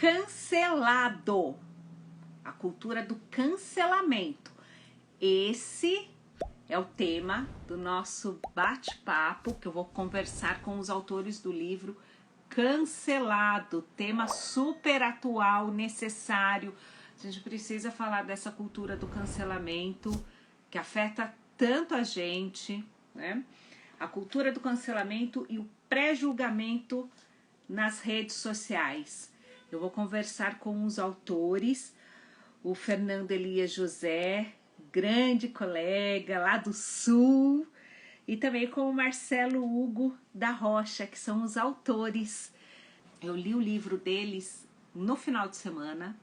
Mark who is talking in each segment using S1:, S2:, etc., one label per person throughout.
S1: cancelado. A cultura do cancelamento. Esse é o tema do nosso bate-papo, que eu vou conversar com os autores do livro Cancelado, tema super atual, necessário. A gente precisa falar dessa cultura do cancelamento que afeta tanto a gente, né? A cultura do cancelamento e o pré-julgamento nas redes sociais. Eu vou conversar com os autores, o Fernando Elias José, grande colega lá do Sul, e também com o Marcelo Hugo da Rocha, que são os autores. Eu li o livro deles no final de semana,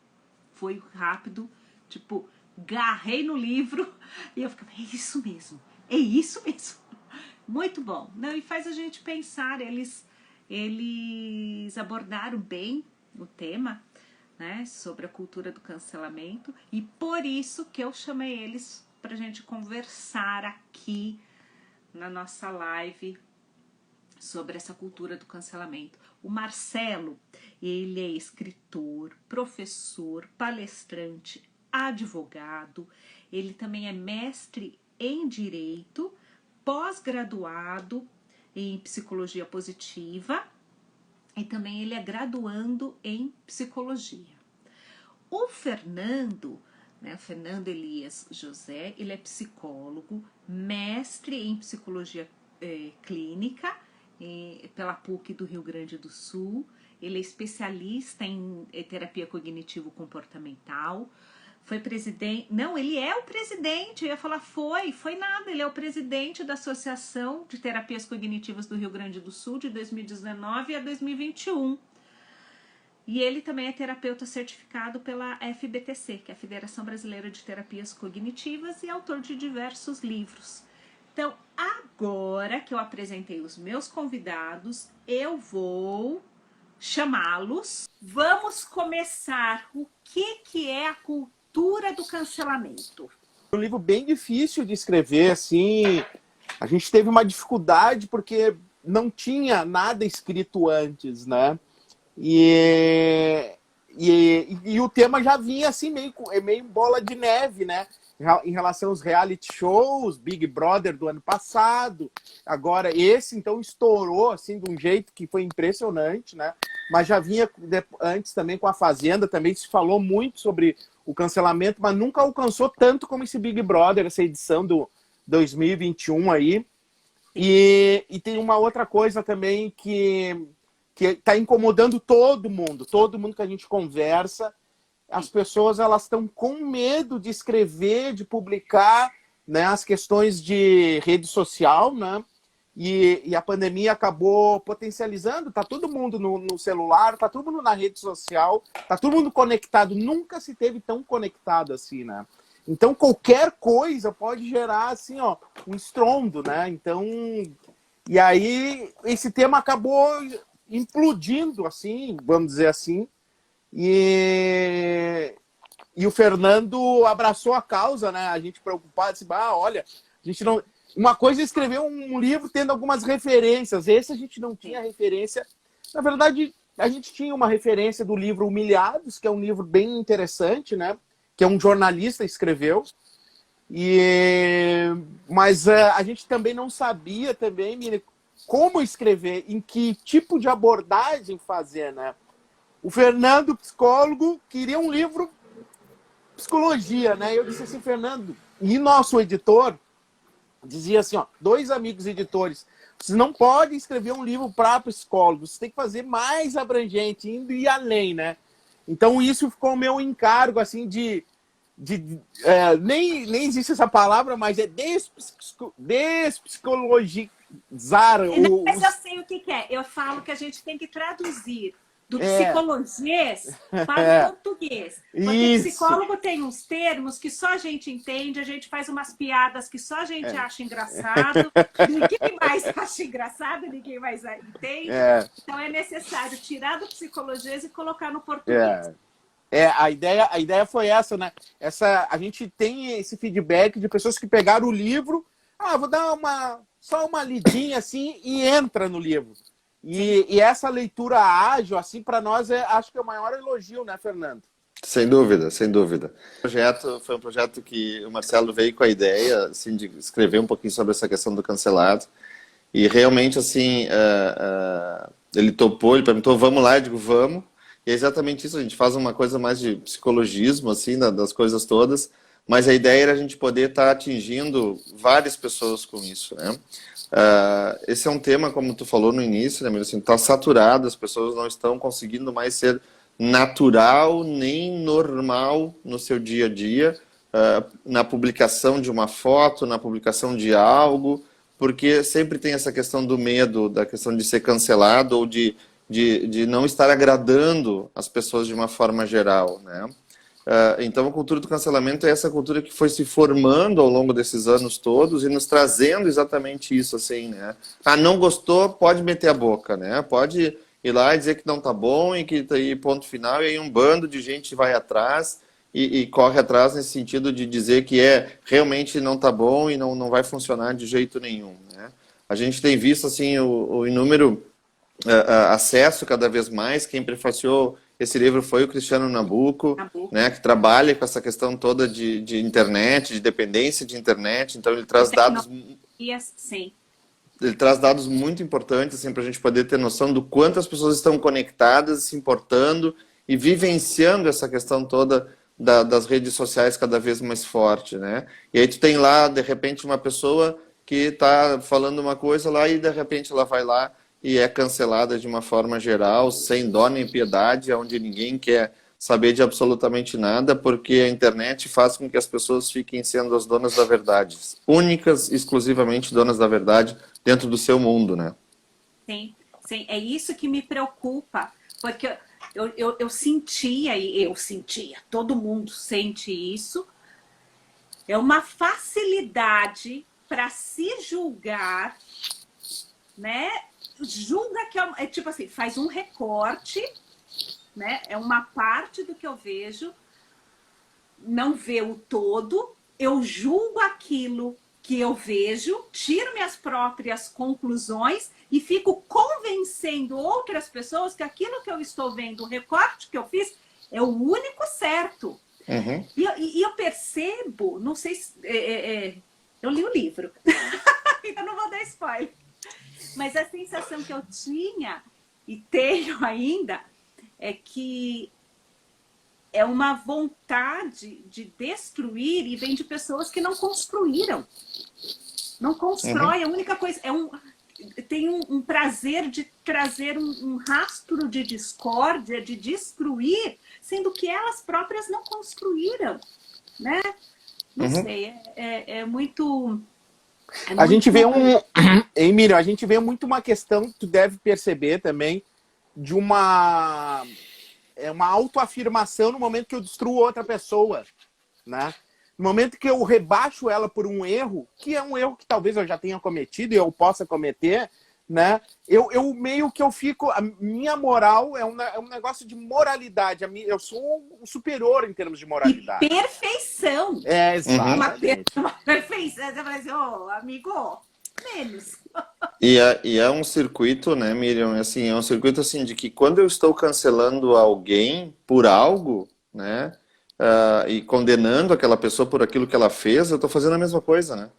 S1: foi rápido, tipo, garrei no livro e eu ficava, é isso mesmo. Muito bom. Não, e faz a gente pensar, eles abordaram bem o tema, né, sobre a cultura do cancelamento, e por isso que eu chamei eles para a gente conversar aqui na nossa live sobre essa cultura do cancelamento. O Marcelo, ele é escritor, professor, palestrante, advogado, ele também é mestre em Direito, pós-graduado em Psicologia Positiva e também ele é graduando em Psicologia. O Fernando, né, Fernando Elias José, ele é psicólogo, mestre em Psicologia Clínica pela PUC do Rio Grande do Sul, ele é especialista em terapia cognitivo-comportamental, foi presidente, não, ele é o presidente, eu ia falar foi nada, ele é o presidente da Associação de Terapias Cognitivas do Rio Grande do Sul de 2019 a 2021. E ele também é terapeuta certificado pela FBTC, que é a Federação Brasileira de Terapias Cognitivas, e autor de diversos livros. Então, agora que eu apresentei os meus convidados, eu vou chamá-los. Vamos começar. O que é a cultura do cancelamento?
S2: Um livro bem difícil de escrever, assim. A gente teve uma dificuldade porque não tinha nada escrito antes, né? E o tema já vinha assim, meio bola de neve, né? Em relação aos reality shows, Big Brother do ano passado. Agora, esse, então, estourou assim, de um jeito que foi impressionante, né? Mas já vinha antes também com a Fazenda, também se falou muito sobre o cancelamento, mas nunca alcançou tanto como esse Big Brother, essa edição do 2021 aí. E tem uma outra coisa também que está incomodando todo mundo que a gente conversa. As pessoas elas estão com medo de escrever, de publicar, né, as questões de rede social, né? E a pandemia acabou potencializando, tá todo mundo no celular, tá todo mundo na rede social, tá todo mundo conectado, nunca se teve tão conectado assim, né? Então qualquer coisa pode gerar assim, ó, um estrondo, né? Então, e aí esse tema acabou implodindo, assim, vamos dizer assim, e o Fernando abraçou a causa, né? A gente preocupado, disse, olha, a gente não... Uma coisa é escrever um livro tendo algumas referências, esse a gente não tinha referência. Na verdade, a gente tinha uma referência do livro Humilhados, que é um livro bem interessante, né? Que é um jornalista escreveu. Mas a gente também não sabia também, Miriam, como escrever, em que tipo de abordagem fazer, né? O Fernando, psicólogo, queria um livro psicologia, né? Eu disse assim, Fernando, e nosso editor dizia assim, ó, 2 amigos editores, vocês não podem escrever um livro para psicólogos, você tem que fazer mais abrangente, indo e além, né? Então isso ficou o meu encargo, assim, nem existe essa palavra, mas é despsicologizar.
S1: Mas eu sei o que é. Eu falo que a gente tem que traduzir do psicologês para o português. Porque psicólogo tem uns termos que só a gente entende, a gente faz umas piadas que só a gente acha engraçado, ninguém mais acha engraçado, ninguém mais entende. Então é necessário tirar do psicologês e colocar no português.
S2: A ideia foi essa, né? A gente tem esse feedback de pessoas que pegaram o livro, vou dar só uma lidinha assim e entra no livro. E essa leitura ágil, assim, para nós, acho que é o maior elogio, né, Fernando?
S3: Sem dúvida, sem dúvida. O projeto foi um projeto que o Marcelo veio com a ideia, assim, de escrever um pouquinho sobre essa questão do cancelado. E realmente, assim, ele topou, ele perguntou, vamos lá? Eu digo, vamos. E é exatamente isso, a gente faz uma coisa mais de psicologismo, assim, das coisas todas, mas a ideia era a gente poder estar atingindo várias pessoas com isso, né? Esse é um tema, como tu falou no início, né, assim, está saturado, as pessoas não estão conseguindo mais ser natural nem normal no seu dia a dia, na publicação de uma foto, na publicação de algo, porque sempre tem essa questão do medo, da questão de ser cancelado ou de não estar agradando as pessoas de uma forma geral, né? Então a cultura do cancelamento é essa cultura que foi se formando ao longo desses anos todos e nos trazendo exatamente isso, assim, né? Não gostou, pode meter a boca, né? Pode ir lá e dizer que não tá bom e que tá aí ponto final, e aí um bando de gente vai atrás e corre atrás nesse sentido de dizer que realmente não tá bom e não vai funcionar de jeito nenhum, né? A gente tem visto, assim, o inúmero acesso cada vez mais. Quem prefaciou esse livro foi o Cristiano Nabuco, né, que trabalha com essa questão toda de internet, de dependência de internet. Então ele traz dados...
S1: Sim.
S3: Ele traz dados muito importantes, assim, para a gente poder ter noção do quanto as pessoas estão conectadas, se importando e vivenciando essa questão toda das redes sociais cada vez mais forte, né? E aí tu tem lá, de repente, uma pessoa que está falando uma coisa lá e, de repente, ela vai lá e é cancelada de uma forma geral, sem dó nem piedade, onde ninguém quer saber de absolutamente nada, porque a internet faz com que as pessoas fiquem sendo as donas da verdade, únicas, exclusivamente donas da verdade dentro do seu mundo, né?
S1: Sim, sim, é isso que me preocupa, porque eu sentia, todo mundo sente isso, é uma facilidade para se julgar, né? Julga que é tipo assim, faz um recorte, né? É uma parte do que eu vejo, não vê o todo, eu julgo aquilo que eu vejo, tiro minhas próprias conclusões e fico convencendo outras pessoas que aquilo que eu estou vendo, o recorte que eu fiz, é o único certo.
S3: Uhum.
S1: E eu percebo, não sei se... eu li o livro, então não vou dar spoiler. Mas a sensação que eu tinha e tenho ainda é que é uma vontade de destruir e vem de pessoas que não construíram. Não constrói, a única coisa... tem um prazer de trazer um rastro de discórdia, de destruir, sendo que elas próprias não construíram, né? Não sei, é muito...
S2: A gente vê Miriam, a gente vê muito uma questão que tu deve perceber também de uma autoafirmação no momento que eu destruo outra pessoa, né? No momento que eu rebaixo ela por um erro, que é um erro que talvez eu já tenha cometido e eu possa cometer, né? Eu meio que eu fico... A minha moral é um negócio de moralidade. Eu sou um superior em termos de moralidade.
S1: E perfeição.
S2: Exatamente.
S1: Uma perfeição. Você fala assim, amigo, menos.
S3: E é um circuito, né, Miriam? Assim, é um circuito assim, de que quando eu estou cancelando alguém por algo, né, e condenando aquela pessoa por aquilo que ela fez, eu estou fazendo a mesma coisa, né?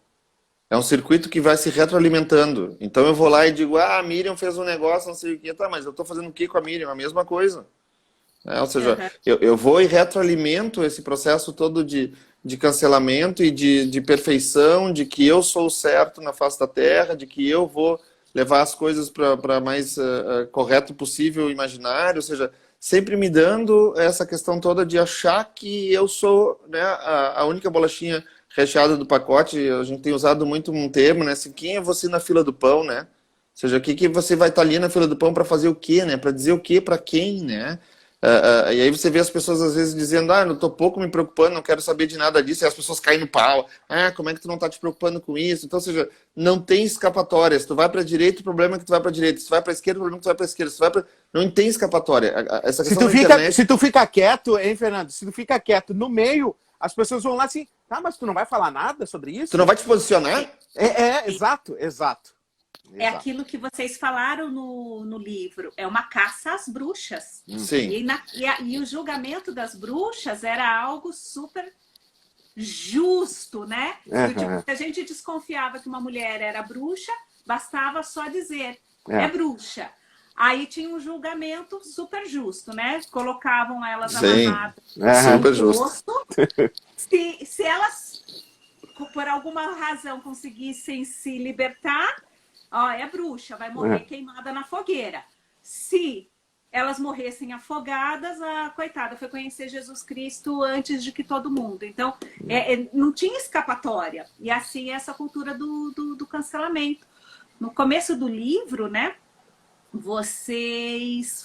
S3: É um circuito que vai se retroalimentando. Então eu vou lá e digo, a Miriam fez um negócio, não sei o que, tá, mas eu estou fazendo o que com a Miriam? A mesma coisa. Ou seja, eu vou e retroalimento esse processo todo de cancelamento e de perfeição, de que eu sou o certo na face da Terra, de que eu vou levar as coisas para mais correto possível, imaginário, ou seja, sempre me dando essa questão toda de achar que eu sou, né, a única bolachinha recheada do pacote. A gente tem usado muito um termo, né, assim, quem é você na fila do pão, né? Ou seja, o que você vai estar ali na fila do pão para fazer o quê, né? Para dizer o quê para quem, né? E aí você vê as pessoas às vezes dizendo, eu tô pouco me preocupando, não quero saber de nada disso, e as pessoas caem no pau. Como é que tu não tá te preocupando com isso? Então, ou seja, não tem escapatória. Se tu vai pra direita, o problema é que tu vai pra direita. Se tu vai pra esquerda, o problema é que tu vai pra esquerda. Se tu vai pra... Não tem escapatória. Essa questão da internet...
S2: Se tu fica quieto, hein, Fernando? Se tu fica quieto no meio, as pessoas vão lá assim, mas tu não vai falar nada sobre isso?
S3: Tu não vai te posicionar?
S2: Exato.
S1: é aquilo que vocês falaram no livro, é uma caça às bruxas.
S3: Sim.
S1: E o julgamento das bruxas era algo super justo, né? Tipo, se a gente desconfiava que uma mulher era bruxa, bastava só dizer, é bruxa. Aí tinha um julgamento super justo, né? Colocavam elas amarradas
S3: super justo.
S1: Se elas, por alguma razão, conseguissem se libertar, ó, é bruxa, vai morrer queimada na fogueira. Se elas morressem afogadas, a coitada foi conhecer Jesus Cristo antes de que todo mundo. Então, não tinha escapatória. E assim, essa cultura do cancelamento. No começo do livro, né, vocês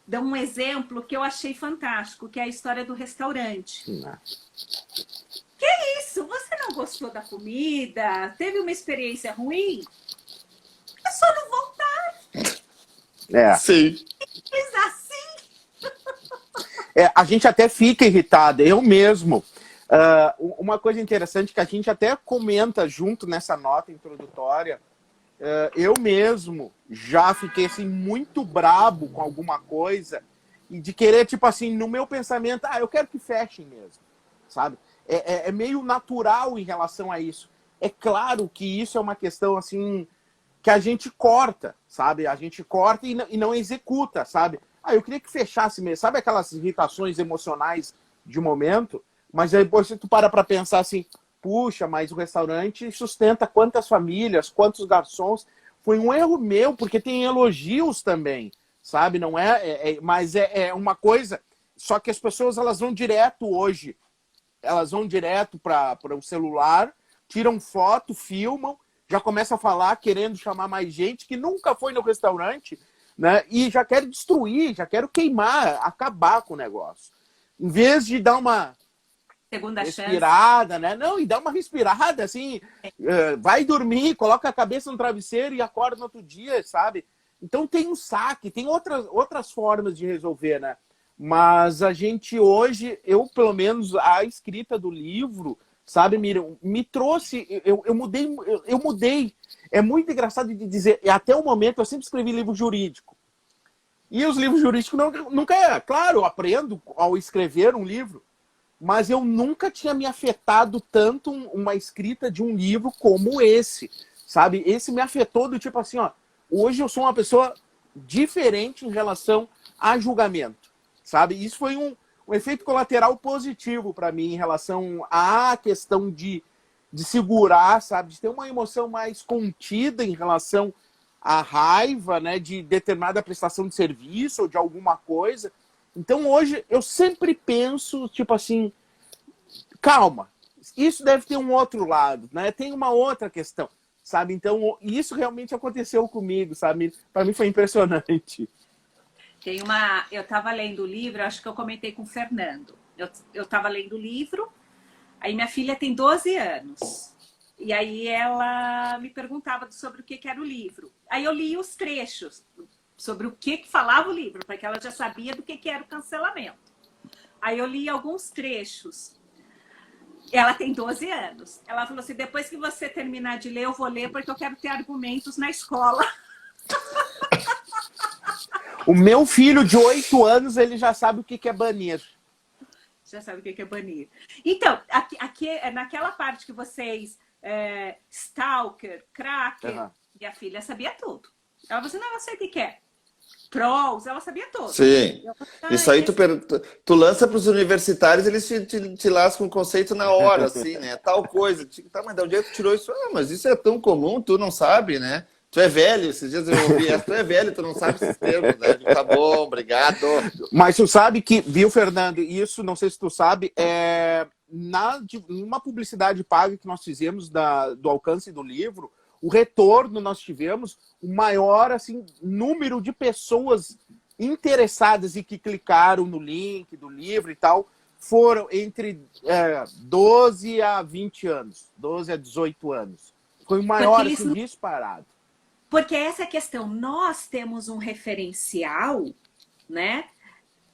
S1: dão um exemplo que eu achei fantástico, que é a história do restaurante. Que isso? Você não gostou da comida? Teve uma experiência ruim? É só não voltar.
S3: Sim.
S1: Mas assim...
S2: A gente até fica irritado, eu mesmo. Uma coisa interessante que a gente até comenta junto nessa nota introdutória, eu mesmo já fiquei assim muito brabo com alguma coisa e de querer, tipo assim, no meu pensamento, eu quero que fechem mesmo, sabe? É meio natural em relação a isso. É claro que isso é uma questão assim que a gente corta, sabe? A gente corta e não executa, sabe? Eu queria que fechasse mesmo, sabe aquelas irritações emocionais de momento? Mas aí depois tu para pensar assim, puxa, mas o restaurante sustenta quantas famílias, quantos garçons. Foi um erro meu, porque tem elogios também, sabe? Não mas é uma coisa... Só que as pessoas, elas vão direto hoje. Elas vão direto para o celular, tiram foto, filmam, já começam a falar, querendo chamar mais gente que nunca foi no restaurante, né? E já quero destruir, já quero queimar, acabar com o negócio. Em vez de dar uma...
S1: segunda
S2: respirada,
S1: chance.
S2: Né? Não, e dá uma respirada, assim, vai dormir, coloca a cabeça no travesseiro e acorda no outro dia, sabe? Então tem um saque, tem outras formas de resolver, né? Mas a gente hoje, eu pelo menos, a escrita do livro, sabe, Miriam, me trouxe, eu mudei. É muito engraçado de dizer, e até o momento eu sempre escrevi livro jurídico. E os livros jurídicos nunca é. Claro, eu aprendo ao escrever um livro, mas eu nunca tinha me afetado tanto uma escrita de um livro como esse, sabe? Esse me afetou do tipo assim, ó, hoje eu sou uma pessoa diferente em relação a julgamento, sabe? Isso foi um efeito colateral positivo para mim em relação à questão de segurar, sabe? De ter uma emoção mais contida em relação à raiva, né? De determinada prestação de serviço ou de alguma coisa. Então hoje eu sempre penso, tipo assim, calma, isso deve ter um outro lado, né? Tem uma outra questão, sabe? Então isso realmente aconteceu comigo, sabe? Para mim foi impressionante.
S1: Eu estava lendo o livro, acho que eu comentei com o Fernando. Eu estava lendo o livro, aí minha filha tem 12 anos. E aí ela me perguntava sobre o que era o livro. Aí eu li os trechos sobre o que falava o livro, porque ela já sabia do que era o cancelamento. Aí eu li alguns trechos. Ela tem 12 anos. Ela falou assim, depois que você terminar de ler, eu vou ler porque eu quero ter argumentos na escola.
S2: O meu filho de 8 anos, ele já sabe o que é banir.
S1: Já sabe o que é banir. Então, aqui naquela parte que vocês... stalker, cracker, minha filha sabia tudo. Ela falou assim, não, eu sei o que é. Trolls, ela sabia tudo.
S3: Sim. Isso aí tu lança para os universitários, eles te lascam o conceito na hora, assim, né? Tal coisa. Tá, mas de onde é que tu tirou isso? Mas isso é tão comum, tu não sabe, né? Tu é velho, esses dias eu ouvi essa, tu é velho, tu não sabe esses termos, né? Tá bom, obrigado.
S2: Mas tu sabe que, viu, Fernando, isso, não sei se tu sabe, numa publicidade paga que nós fizemos do alcance do livro, o retorno nós tivemos o maior assim, número de pessoas interessadas e que clicaram no link do livro e tal, foram entre 12 a 20 anos, 12 a 18 anos. Foi o maior, assim, disparado.
S1: Porque essa é a questão. Nós temos um referencial, né,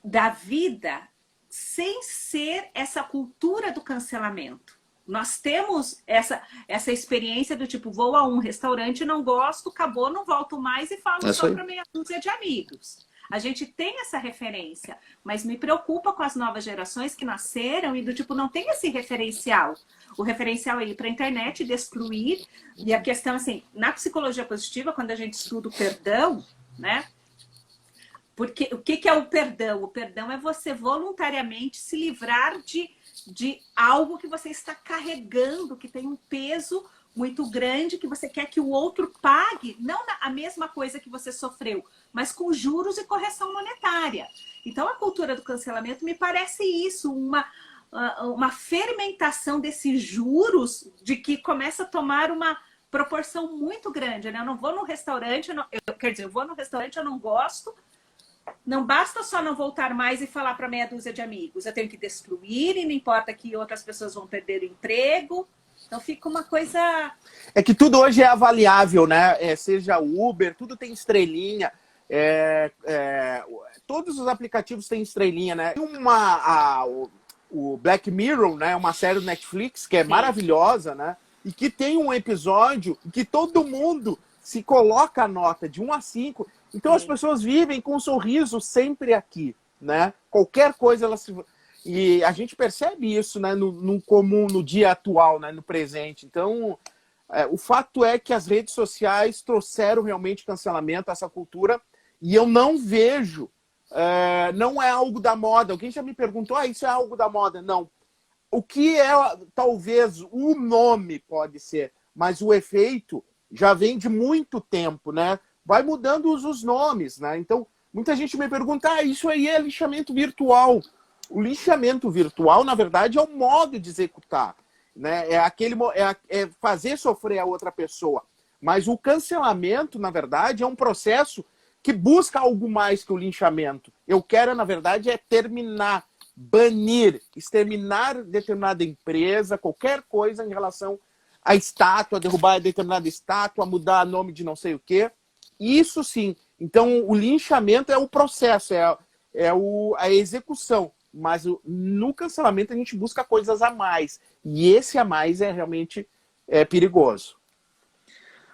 S1: da vida sem ser essa cultura do cancelamento. Nós temos essa experiência do tipo, vou a um restaurante, não gosto, acabou, não volto mais e falo só para meia dúzia de amigos. A gente tem essa referência, mas me preocupa com as novas gerações que nasceram e do tipo, não tem esse referencial. O referencial é ir para a internet, destruir. E a questão, assim, na psicologia positiva, quando a gente estuda o perdão, né? Porque o que é o perdão? O perdão é você voluntariamente se livrar de algo que você está carregando, que tem um peso muito grande, que você quer que o outro pague, não a mesma coisa que você sofreu, mas com juros e correção monetária. Então, a cultura do cancelamento me parece isso, uma fermentação desses juros de que começa a tomar uma proporção muito grande, né? Eu não vou no restaurante, eu vou no restaurante, eu não gosto. Não basta só não voltar mais e falar para meia dúzia de amigos. Eu tenho que destruir e não importa que outras pessoas vão perder o emprego. Então fica uma coisa...
S2: É que tudo hoje é avaliável, né? Seja Uber, tudo tem estrelinha. Todos os aplicativos têm estrelinha, né? O Black Mirror, né? Uma série do Netflix que é maravilhosa, né? E que tem um episódio em que todo mundo se coloca a nota de 1 a 5. Então as pessoas vivem com um sorriso sempre aqui, né? Qualquer coisa elas se... E a gente percebe isso, né, no comum, no dia atual, né, no presente. Então, o fato é que as redes sociais trouxeram realmente cancelamento a essa cultura e eu não vejo, não é algo da moda. Alguém já me perguntou, isso é algo da moda? Não. O que é, talvez, o nome pode ser, mas o efeito já vem de muito tempo, né? Vai mudando os nomes, né? Então, muita gente me pergunta, isso aí é lixamento virtual. O lixamento virtual, na verdade, é um modo de executar, né? É fazer sofrer a outra pessoa. Mas o cancelamento, na verdade, é um processo que busca algo mais que o linchamento. Eu quero, na verdade, terminar, banir, exterminar determinada empresa, qualquer coisa em relação à estátua, derrubar determinada estátua, mudar nome de não sei o quê. Isso sim. Então, o linchamento é o processo, a execução. Mas no cancelamento a gente busca coisas a mais. E esse a mais é realmente perigoso.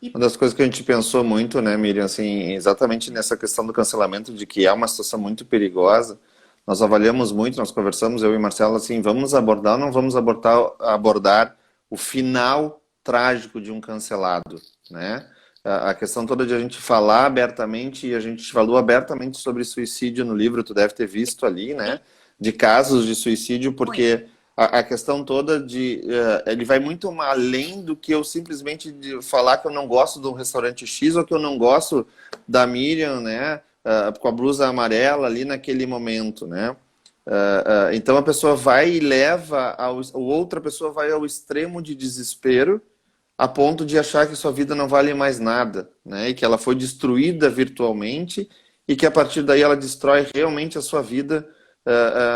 S3: Uma das coisas que a gente pensou muito, né, Miriam, assim, exatamente nessa questão do cancelamento, de que é uma situação muito perigosa, nós avaliamos muito, nós conversamos, eu e Marcelo, assim, vamos abordar ou não vamos abordar o final trágico de um cancelado, né? A questão toda de a gente falar abertamente, e a gente falou abertamente sobre suicídio no livro, tu deve ter visto ali, né? De casos de suicídio, porque a questão toda ele vai muito além do que eu simplesmente falar que eu não gosto do restaurante X ou que eu não gosto da Miriam, né, com a blusa amarela ali naquele momento, né. Então a pessoa vai e leva, outra pessoa vai ao extremo de desespero, a ponto de achar que sua vida não vale mais nada, né, e que ela foi destruída virtualmente e que a partir daí ela destrói realmente a sua vida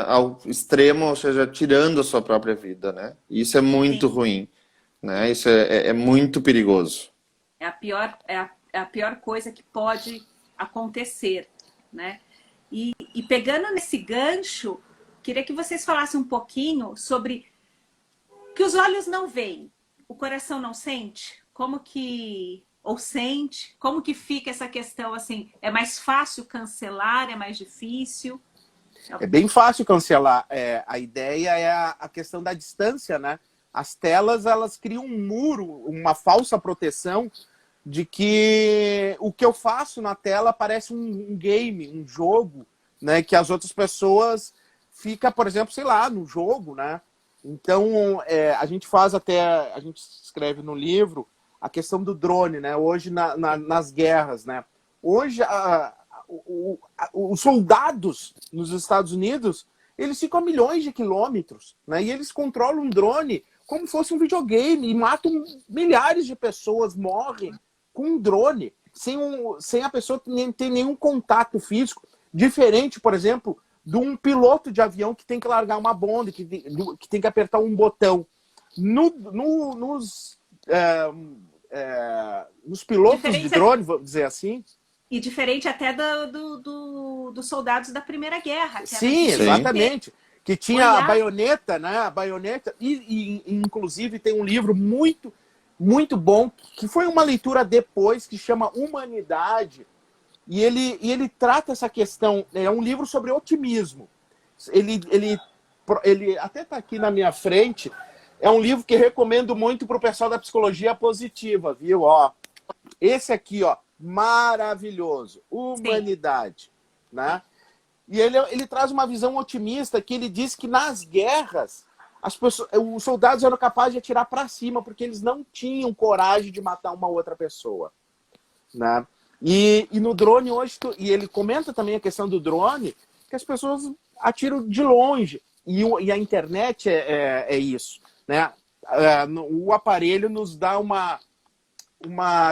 S3: ao extremo, ou seja, tirando a sua própria vida, né? E isso é muito ruim, né? Isso é muito perigoso.
S1: É a pior coisa que pode acontecer, né? E pegando nesse gancho, queria que vocês falassem um pouquinho sobre que os olhos não veem, o coração não sente, sente, como que fica essa questão, assim, é mais fácil cancelar, é mais difícil?
S2: É bem fácil cancelar. A ideia é a questão da distância, né? As telas, elas criam um muro, uma falsa proteção de que o que eu faço na tela parece um game, um jogo, né? Que as outras pessoas ficam, por exemplo, sei lá, no jogo, né? Então, a gente a gente escreve no livro a questão do drone, né? Hoje, nas guerras, né? Hoje, os soldados nos Estados Unidos, eles ficam a milhões de quilômetros, né? E eles controlam um drone como se fosse um videogame e matam milhares de pessoas, morrem com um drone, sem a pessoa ter nenhum contato físico, diferente, por exemplo, de um piloto de avião que tem que largar uma bomba, que tem que apertar um botão. Nos pilotos de drone, vamos dizer assim.
S1: E diferente até dos soldados da Primeira Guerra.
S2: Sim, exatamente. que tinha a
S1: Olhar.
S2: Baioneta, né? A Baioneta, e inclusive tem um livro muito, muito bom, que foi uma leitura depois, que chama Humanidade, e ele trata essa questão, é um livro sobre otimismo. Ele até está aqui na minha frente, é um livro que recomendo muito para o pessoal da psicologia positiva, viu? Ó, esse aqui, ó, maravilhoso, Humanidade, né? E ele traz uma visão otimista, que ele diz que nas guerras os soldados eram capazes de atirar para cima porque eles não tinham coragem de matar uma outra pessoa, né? E no drone hoje, e ele comenta também a questão do drone, que as pessoas atiram de longe, e a internet é isso, né? O aparelho nos dá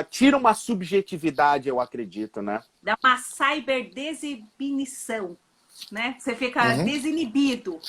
S2: tira uma subjetividade, eu acredito, né?
S1: Dá uma cyberdesinibição, né? Você fica desinibido,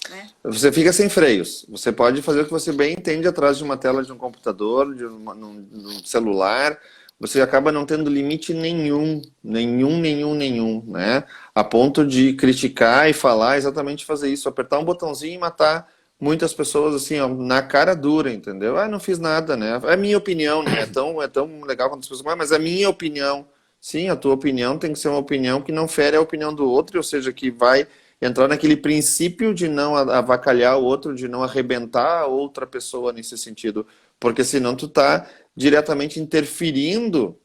S1: né?
S3: Você fica sem freios. Você pode fazer o que você bem entende atrás de uma tela de um computador, num celular. Você acaba não tendo limite nenhum, né? A ponto de criticar e falar exatamente fazer isso, apertar um botãozinho e matar muitas pessoas assim, ó, na cara dura, entendeu? Ah, não fiz nada, né? É minha opinião, né? É tão legal quando as pessoas, mas é minha opinião. Sim, a tua opinião tem que ser uma opinião que não fere a opinião do outro, ou seja, que vai entrar naquele princípio de não avacalhar o outro, de não arrebentar a outra pessoa nesse sentido, porque senão tu tá diretamente interferindo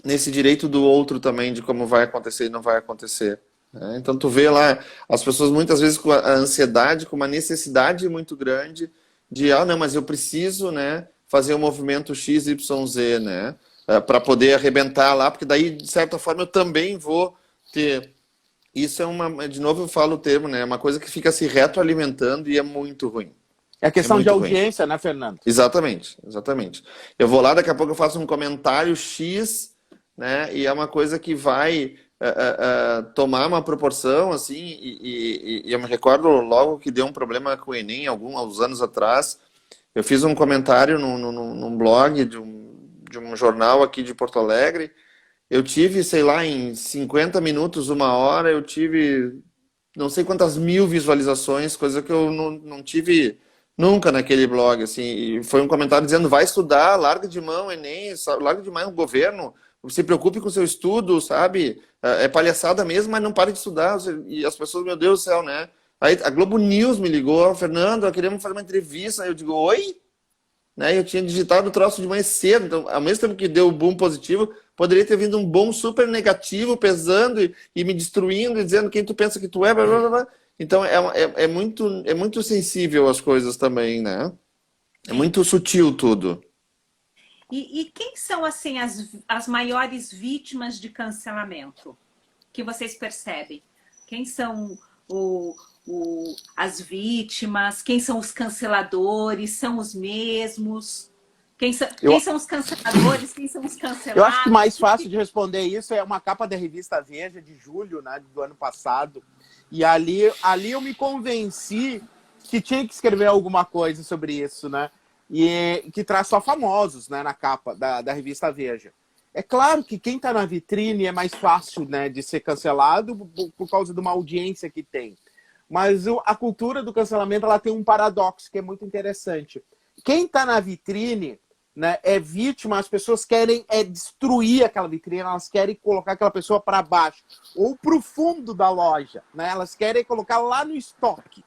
S3: nesse direito do outro também, de como vai acontecer e não vai acontecer. Né? Então tu vê lá as pessoas muitas vezes com a ansiedade, com uma necessidade muito grande de, não, mas eu preciso, né, fazer um movimento XYZ, né, para poder arrebentar lá, porque daí, de certa forma, eu também vou ter. Isso de novo eu falo o termo, né, é uma coisa que fica se retroalimentando e é muito ruim.
S2: É a questão de audiência, né, Fernando?
S3: Exatamente. Eu vou lá, daqui a pouco eu faço um comentário X, né? E é uma coisa que vai tomar uma proporção, assim, e eu me recordo logo que deu um problema com o Enem, alguns anos atrás. Eu fiz um comentário num blog de um jornal aqui de Porto Alegre. Eu tive, sei lá, em 50 minutos, 1 hora, eu tive não sei quantas mil visualizações, coisa que eu não tive nunca naquele blog, assim, e foi um comentário dizendo, vai estudar, larga de mão Enem, larga de mão o governo, se preocupe com o seu estudo, sabe? É palhaçada mesmo, mas não pare de estudar. E as pessoas, meu Deus do céu, né? Aí a Globo News me ligou, Fernando, queremos fazer uma entrevista. Aí eu digo, oi? Né? Eu tinha digitado o troço de manhã cedo, então, ao mesmo tempo que deu o boom positivo, poderia ter vindo um boom super negativo, pesando e me destruindo, e dizendo quem tu pensa que tu é, blá, blá, blá. Então é muito sensível as coisas também, né? É muito sutil tudo.
S1: E quem são, assim, as maiores vítimas de cancelamento que vocês percebem? Quem são as vítimas? Quem são os canceladores? São os mesmos? Quem são os canceladores? Quem são os cancelados?
S2: Eu acho que mais fácil de responder isso é uma capa da revista Veja de julho, né, do ano passado. E ali eu me convenci que tinha que escrever alguma coisa sobre isso, né? E que traz só famosos, né, na capa da revista Veja. É claro que quem está na vitrine é mais fácil, né, de ser cancelado por causa de uma audiência que tem. Mas a cultura do cancelamento ela tem um paradoxo que é muito interessante. Quem está na vitrine, né, é vítima, as pessoas querem destruir aquela vitrine, elas querem colocar aquela pessoa para baixo ou para o fundo da loja, né? Elas querem colocar lá no estoque.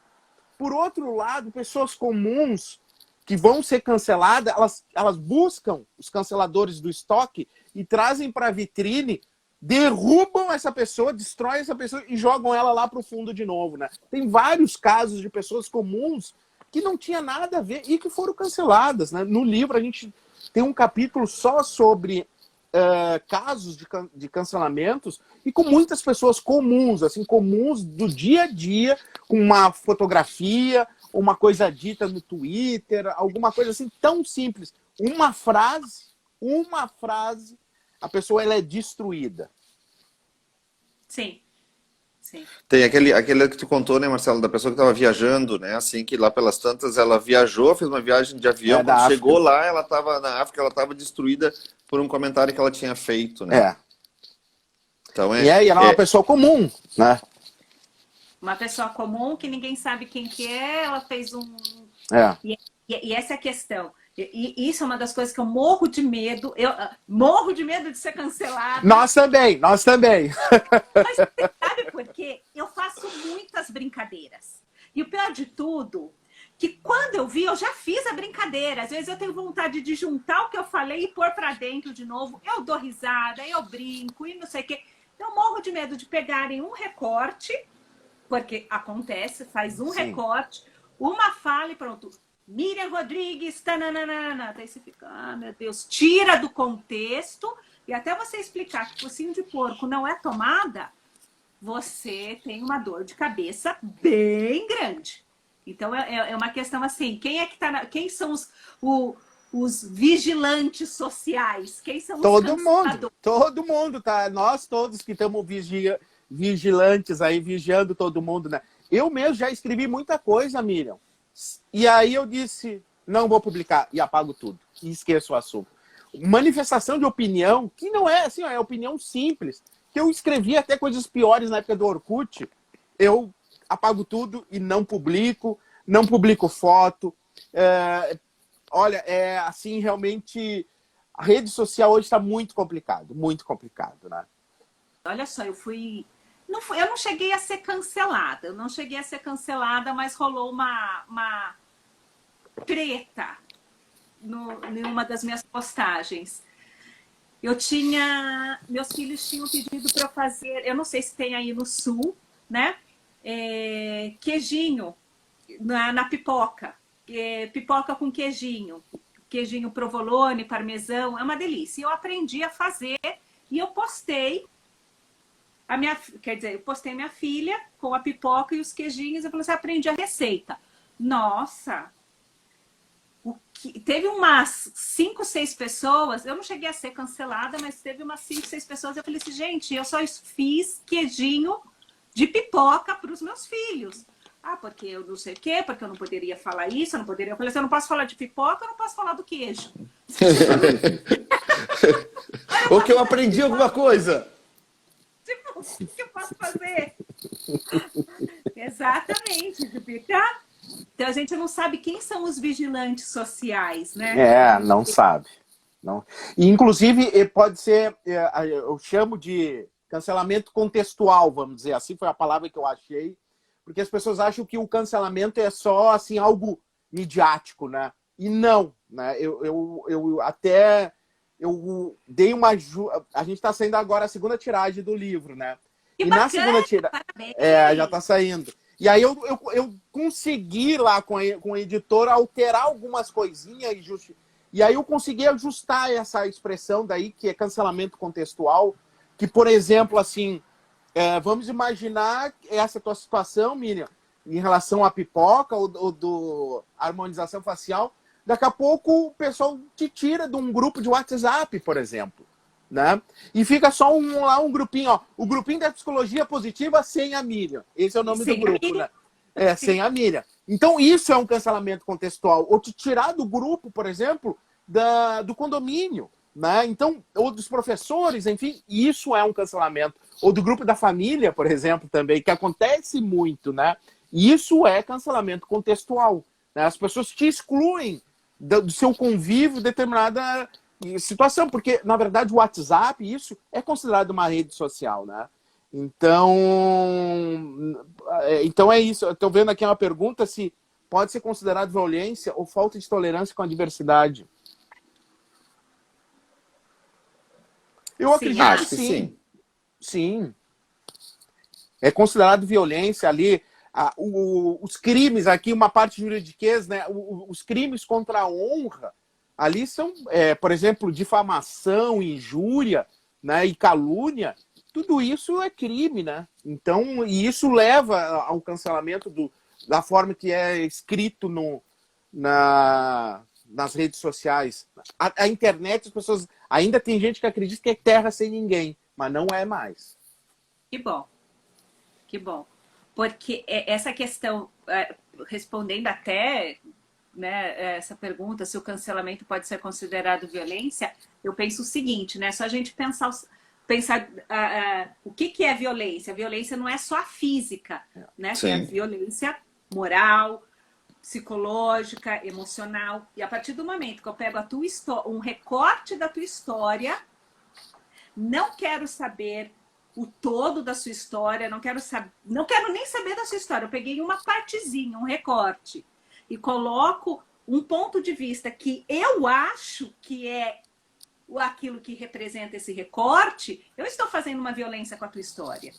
S2: Por outro lado, pessoas comuns que vão ser canceladas, elas buscam os canceladores do estoque e trazem para a vitrine, derrubam essa pessoa, destroem essa pessoa e jogam ela lá para o fundo de novo, né? Tem vários casos de pessoas comuns que não tinha nada a ver e que foram canceladas, né? No livro a gente tem um capítulo só sobre casos de cancelamentos e com muitas pessoas comuns, assim, comuns do dia a dia, com uma fotografia, uma coisa dita no Twitter, alguma coisa assim tão simples. Uma frase, a pessoa ela é destruída.
S1: Sim. Sim.
S3: Tem aquele que tu contou, né, Marcelo, da pessoa que estava viajando, né, assim, que lá pelas tantas ela viajou, fez uma viagem de avião, quando chegou lá, ela estava na África, ela estava destruída por um comentário que ela tinha feito, né? Então
S2: e aí ela é uma pessoa comum, né?
S1: Uma pessoa comum que ninguém sabe quem que é, ela fez um...
S2: É.
S1: E essa é a questão. E isso é uma das coisas que eu morro de medo. Eu morro de medo de ser cancelada.
S2: Nós também, nós também.
S1: Mas você sabe por quê? Eu faço muitas brincadeiras. E o pior de tudo, que quando eu vi, eu já fiz a brincadeira. Às vezes eu tenho vontade de juntar o que eu falei e pôr pra dentro de novo. Eu dou risada, eu brinco e não sei o quê. Eu morro de medo de pegarem um recorte, porque acontece, faz um recorte, uma fala e pronto. Miriam Rodrigues, tananana. Daí você fica, ah, meu Deus, tira do contexto. E até você explicar que focinho de porco não é tomada, você tem uma dor de cabeça bem grande. Então é uma questão assim, quem é que tá quem são os vigilantes sociais? Quem são os
S2: todo mundo, tá? Nós todos que estamos vigilantes aí, vigiando todo mundo, né? Eu mesmo já escrevi muita coisa, Miriam. E aí eu disse, não vou publicar, e apago tudo, e esqueço o assunto. Manifestação de opinião, que não é assim, é opinião simples, que eu escrevi até coisas piores na época do Orkut, eu apago tudo e não publico foto. Olha, é assim, realmente, a rede social hoje está muito complicado, né?
S1: Olha só, eu não cheguei a ser cancelada. Mas rolou uma treta em uma das minhas postagens. Meus filhos tinham pedido para eu fazer, eu não sei se tem aí no sul, né? Queijinho na pipoca. Pipoca com queijinho. Queijinho provolone, parmesão, é uma delícia. E eu aprendi a fazer e eu postei. Eu postei minha filha com a pipoca e os queijinhos. Eu falei assim, aprendi a receita. Nossa! Teve umas 5, 6 pessoas. Eu não cheguei a ser cancelada, mas teve umas 5, 6 pessoas. Eu falei assim, gente, eu só fiz queijinho de pipoca para os meus filhos. Ah, porque eu não sei o quê, porque eu não poderia falar isso, eu não poderia. Eu falei assim, eu não posso falar de pipoca, eu não posso falar do queijo.
S3: Ou que eu aprendi alguma coisa.
S1: Tipo, o que eu posso fazer? Exatamente, fica. Então a gente não sabe quem são os vigilantes sociais, né?
S2: Não sabe. Não. E, inclusive, pode ser, eu chamo de cancelamento contextual, vamos dizer assim, foi a palavra que eu achei, porque as pessoas acham que o cancelamento é só assim, algo midiático, né? E não, né? Eu dei uma... A gente está saindo agora a segunda tiragem do livro, né?
S1: Que
S2: e
S1: bacana,
S2: na segunda tiragem... já está saindo. E aí eu consegui lá com a editora alterar algumas coisinhas e aí eu consegui ajustar essa expressão daí, que é cancelamento contextual, que, por exemplo, assim, vamos imaginar essa tua situação, Miriam, em relação à pipoca ou do harmonização facial, daqui a pouco o pessoal te tira de um grupo de WhatsApp, por exemplo, né? E fica só um grupinho, ó, o grupinho da psicologia positiva sem a Miriam. Esse é o nome do grupo, né? Sem a Miriam. Então isso é um cancelamento contextual. Ou te tirar do grupo, por exemplo, do condomínio, né? Então, ou dos professores, enfim, isso é um cancelamento. Ou do grupo da família, por exemplo, também, que acontece muito, né? Isso é cancelamento contextual, né? As pessoas te excluem do seu convívio determinada situação, porque, na verdade, o WhatsApp, isso é considerado uma rede social, né? Então é isso. Estou vendo aqui uma pergunta se pode ser considerado violência ou falta de tolerância com a diversidade. Eu acredito que sim. Sim. É considerado violência ali. Os crimes aqui, uma parte juridiquês, né? Os crimes contra a honra ali são, por exemplo, difamação, injúria, né? E calúnia. Tudo isso é crime, né? Então, e isso leva ao cancelamento da forma que é escrito nas redes sociais. A internet, as pessoas... Ainda tem gente que acredita que é terra sem ninguém, mas não é mais.
S1: Que bom. Que bom. Porque essa questão, respondendo até, né, essa pergunta, se o cancelamento pode ser considerado violência, eu penso o seguinte, né? Só a gente pensar pensar o que é violência. A violência não é só a física, né? Tem a violência moral, psicológica, emocional. E a partir do momento que eu pego a tua um recorte da tua história, não quero saber o todo da sua história, não quero nem saber da sua história. Eu peguei uma partezinha, um recorte, e coloco um ponto de vista que eu acho que é aquilo que representa esse recorte. Eu estou fazendo uma violência com a tua história,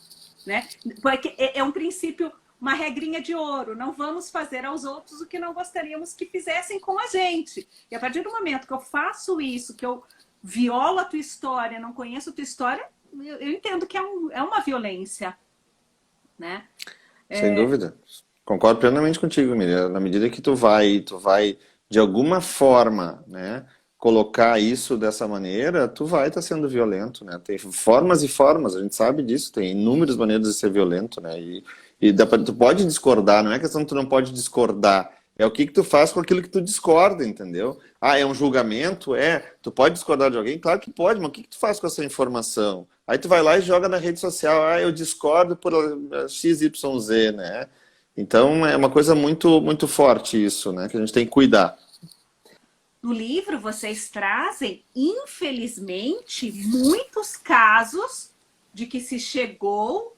S1: né? Porque é um princípio, uma regrinha de ouro. Não vamos fazer aos outros o que não gostaríamos que fizessem com a gente. E a partir do momento que eu faço isso, que eu violo a tua história, não conheço a tua história, eu entendo que é uma violência, né?
S3: Sem dúvida. Concordo plenamente contigo, Miriam. Na medida que tu vai de alguma forma, né, colocar isso dessa maneira, tu vai estar sendo violento, né? Tem formas e formas, a gente sabe disso, tem inúmeras maneiras de ser violento, né? E tu pode discordar, não é questão que tu não pode discordar, é o que tu faz com aquilo que tu discorda, entendeu? Ah, é um julgamento? Tu pode discordar de alguém? Claro que pode, mas o que tu faz com essa informação? Aí tu vai lá e joga na rede social, eu discordo por XYZ, né? Então é uma coisa muito, muito forte isso, né? Que a gente tem que cuidar.
S1: No livro, vocês trazem, infelizmente, muitos casos de que se chegou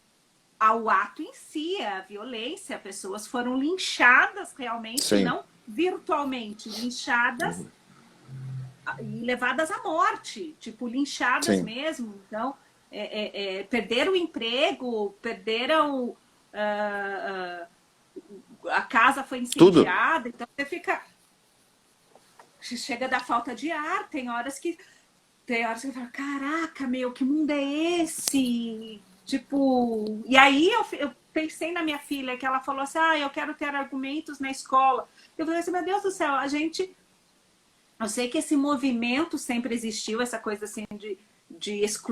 S1: ao ato em si, a violência. Pessoas foram linchadas realmente,
S3: Sim.
S1: não virtualmente, linchadas e levadas à morte, tipo, linchadas
S3: Sim.
S1: mesmo. Então, perderam o emprego, perderam... a casa foi incendiada, tudo. Então você fica... Chega da falta de ar, tem horas que você fala, caraca, meu, que mundo é esse? Tipo... E aí eu pensei na minha filha, que ela falou assim, eu quero ter argumentos na escola. Eu falei assim, meu Deus do céu, eu sei que esse movimento sempre existiu, essa coisa assim de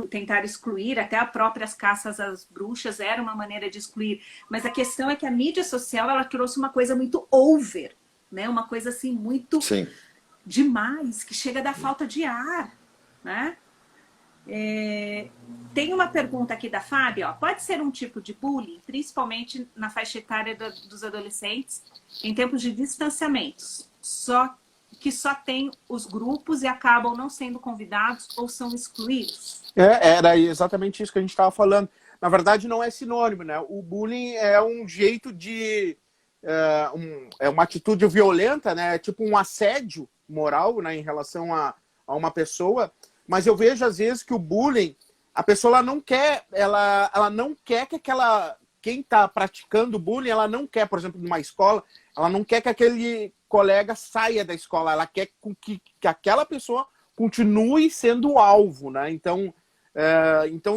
S1: tentar excluir, até as próprias caças às bruxas era uma maneira de excluir, mas a questão é que a mídia social, ela trouxe uma coisa muito over, né? Uma coisa assim muito...
S3: Sim.
S1: demais, que chega da falta de ar, né? Tem uma pergunta aqui da Fábio, pode ser um tipo de bullying, principalmente na faixa etária dos adolescentes, em tempos de distanciamentos, que só tem os grupos e acabam não sendo convidados ou são excluídos?
S2: Era exatamente isso que a gente estava falando. Na verdade, não é sinônimo, né? O bullying é um jeito de... é uma atitude violenta, né? É tipo um assédio moral, né, em relação a uma pessoa, mas eu vejo às vezes que o bullying, a pessoa ela não quer que quem está praticando bullying, ela não quer, por exemplo, numa escola, ela não quer que aquele colega saia da escola, ela quer que aquela pessoa continue sendo o alvo, né? Então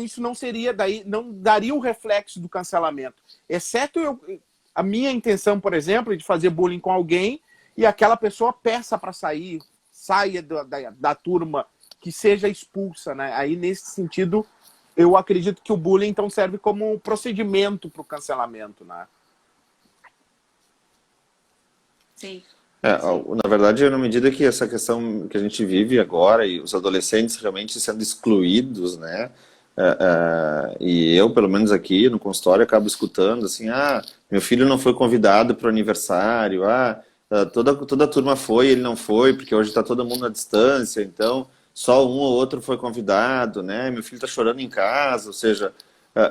S2: isso não seria não daria o reflexo do cancelamento, exceto a minha intenção, por exemplo, de fazer bullying com alguém e aquela pessoa peça para saia da turma, que seja expulsa, né? Aí, nesse sentido, eu acredito que o bullying, então, serve como um procedimento para o cancelamento, né?
S1: Sim.
S3: Na verdade, na medida que essa questão que a gente vive agora, e os adolescentes realmente sendo excluídos, né? E eu, pelo menos aqui no consultório, acabo escutando assim, meu filho não foi convidado para o aniversário, toda a turma foi, ele não foi, porque hoje está todo mundo à distância, então só um ou outro foi convidado, né? Meu filho está chorando em casa, ou seja,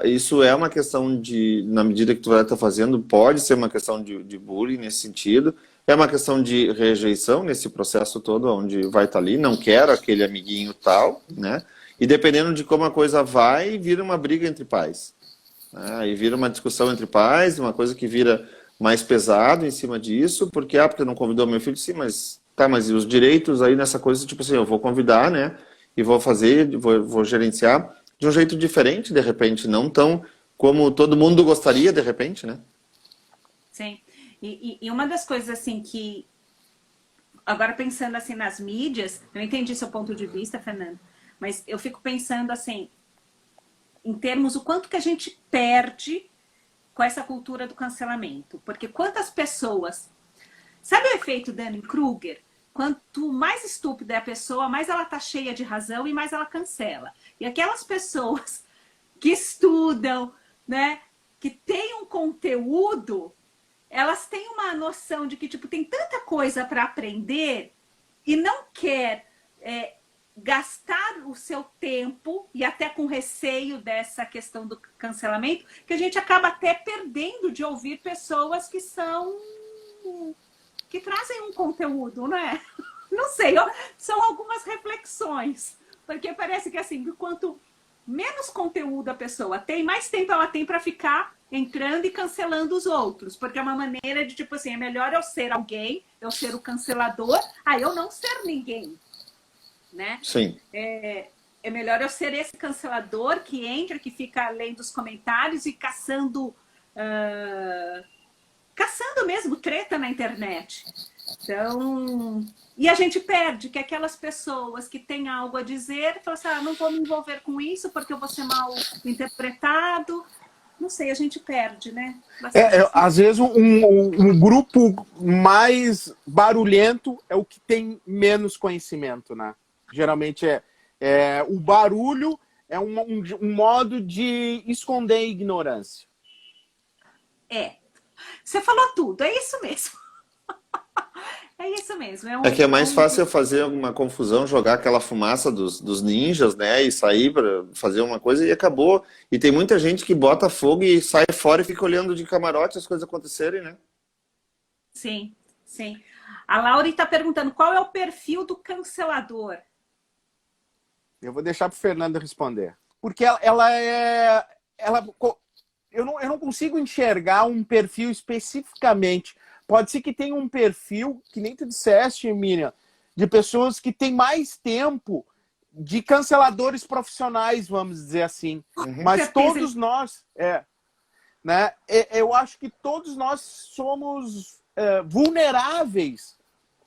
S3: isso é uma questão na medida que tu vai estar fazendo, pode ser uma questão de bullying nesse sentido, é uma questão de rejeição nesse processo todo, onde vai estar ali, não quero aquele amiguinho tal, né? E dependendo de como a coisa vai, vira uma briga entre pais. Né? E vira uma discussão entre pais, uma coisa que vira mais pesado em cima disso, porque não convidou meu filho, sim, mas e os direitos aí nessa coisa, tipo assim, eu vou convidar, né, e vou fazer, vou gerenciar de um jeito diferente, de repente, não tão como todo mundo gostaria, de repente, né?
S1: Sim, e uma das coisas, assim, que, agora pensando, assim, nas mídias, eu entendi seu ponto de vista, Fernando, mas eu fico pensando, assim, em termos o quanto que a gente perde com essa cultura do cancelamento. Porque quantas pessoas... Sabe o efeito Dunning-Kruger? quanto mais estúpida é a pessoa, mais ela tá cheia de razão e mais ela cancela. E aquelas pessoas que estudam, né, que têm um conteúdo, elas têm uma noção de que tipo tem tanta coisa para aprender e não quer gastar o seu tempo, e até com receio dessa questão do cancelamento, que a gente acaba até perdendo de ouvir pessoas que trazem um conteúdo, né? Não sei, são algumas reflexões, porque parece que assim, quanto menos conteúdo a pessoa tem, mais tempo ela tem para ficar entrando e cancelando os outros, porque é uma maneira de tipo assim, é melhor eu ser alguém, eu ser o cancelador, a eu não ser ninguém, né?
S3: Sim.
S1: É melhor eu ser esse cancelador que entra, que fica lendo os comentários e caçando mesmo treta na internet. Então, e a gente perde que aquelas pessoas que têm algo a dizer, falam assim, não vou me envolver com isso porque eu vou ser mal interpretado. Não sei, a gente perde, né?
S2: Às vezes um grupo mais barulhento é o que tem menos conhecimento, né? Geralmente o barulho é um modo de esconder a ignorância.
S1: Você falou tudo, é isso mesmo. É isso mesmo.
S3: É que é mais fácil fazer alguma confusão, jogar aquela fumaça dos ninjas, né? E sair para fazer uma coisa e acabou. E tem muita gente que bota fogo e sai fora e fica olhando de camarote as coisas acontecerem, né?
S1: Sim, sim. A Laura está perguntando qual é o perfil do cancelador.
S2: Eu vou deixar para o Fernando responder. Porque eu não consigo enxergar um perfil especificamente. Pode ser que tenha um perfil, que nem tu disseste, Miriam, de pessoas que têm mais tempo de canceladores profissionais, vamos dizer assim.
S3: Uhum.
S2: Mas todos nós... né? Eu acho que todos nós somos vulneráveis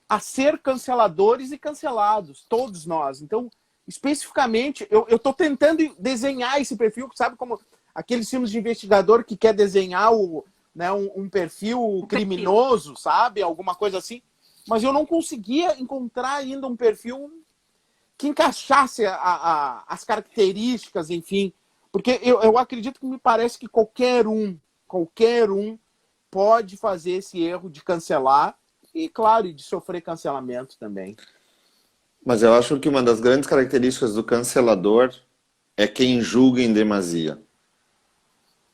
S2: a ser canceladores e cancelados. Todos nós. Então, especificamente, eu estou tentando desenhar esse perfil, sabe como aqueles filmes de investigador que quer desenhar um perfil criminoso, sabe? Alguma coisa assim. Mas eu não conseguia encontrar ainda um perfil que encaixasse as características, enfim. Porque eu acredito que me parece que qualquer um pode fazer esse erro de cancelar e, claro, de sofrer cancelamento também.
S3: Mas eu acho que uma das grandes características do cancelador é quem julga em demasia.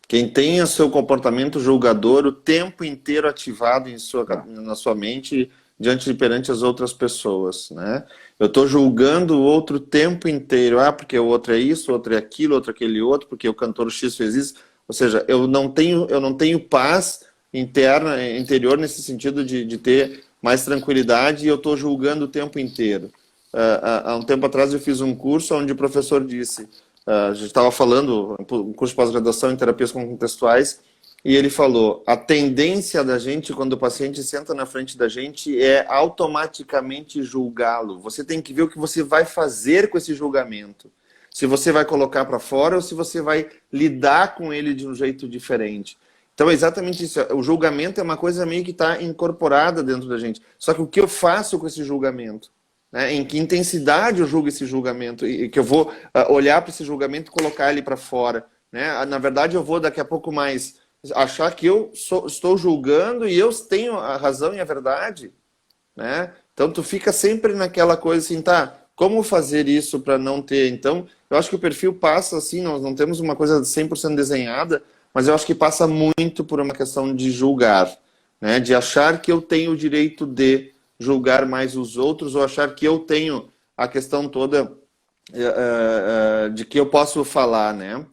S3: Quem tem o seu comportamento julgador o tempo inteiro ativado na sua mente perante as outras pessoas, né? Eu estou julgando o outro o tempo inteiro. Porque o outro é isso, o outro é aquilo, o outro é aquele outro, porque o cantor X fez isso. Ou seja, eu não tenho paz interior nesse sentido de ter mais tranquilidade e eu estou julgando o tempo inteiro. Há um tempo atrás eu fiz um curso onde o professor disse... a gente estava falando, um curso de pós-graduação em terapias contextuais, e ele falou, a tendência da gente, quando o paciente senta na frente da gente, é automaticamente julgá-lo. Você tem que ver o que você vai fazer com esse julgamento. Se você vai colocar para fora ou se você vai lidar com ele de um jeito diferente. Então é exatamente isso. O julgamento é uma coisa meio que está incorporada dentro da gente. Só que o que eu faço com esse julgamento? Em que intensidade eu julgo esse julgamento e que eu vou olhar para esse julgamento e colocar ele para fora, né? Na verdade, eu vou daqui a pouco mais achar que eu estou julgando e eu tenho a razão e a verdade, né? Então, tu fica sempre naquela coisa assim, como fazer isso para não ter? Então, eu acho que o perfil passa assim, nós não temos uma coisa 100% desenhada, mas eu acho que passa muito por uma questão de julgar, né? De achar que eu tenho o direito de julgar mais os outros ou achar que eu tenho a questão toda de que eu posso falar, né?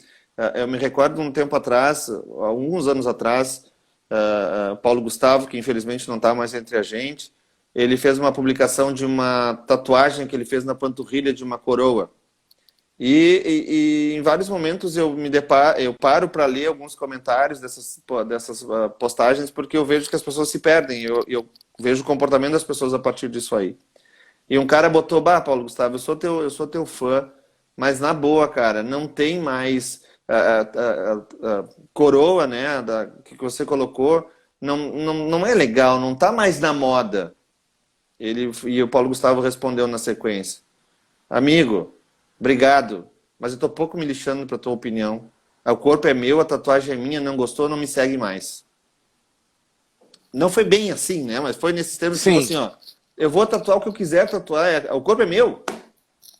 S3: Eu me recordo um tempo atrás, alguns anos atrás, Paulo Gustavo, que infelizmente não está mais entre a gente, ele fez uma publicação de uma tatuagem que ele fez na panturrilha de uma coroa. E em vários momentos eu paro para ler alguns comentários dessas postagens porque eu vejo que as pessoas se perdem. Eu vejo o comportamento das pessoas a partir disso aí. E um cara botou, Paulo Gustavo, eu sou teu fã, mas na boa, cara, não tem mais a coroa, né, que você colocou, não é legal, não tá mais na moda. E o Paulo Gustavo respondeu na sequência: amigo, obrigado, mas eu tô pouco me lixando pra tua opinião. O corpo é meu, a tatuagem é minha, não gostou, não me segue mais. Não foi bem assim, né? Mas foi nesses termos, tipo assim, ó, eu vou tatuar o que eu quiser tatuar, o corpo é meu,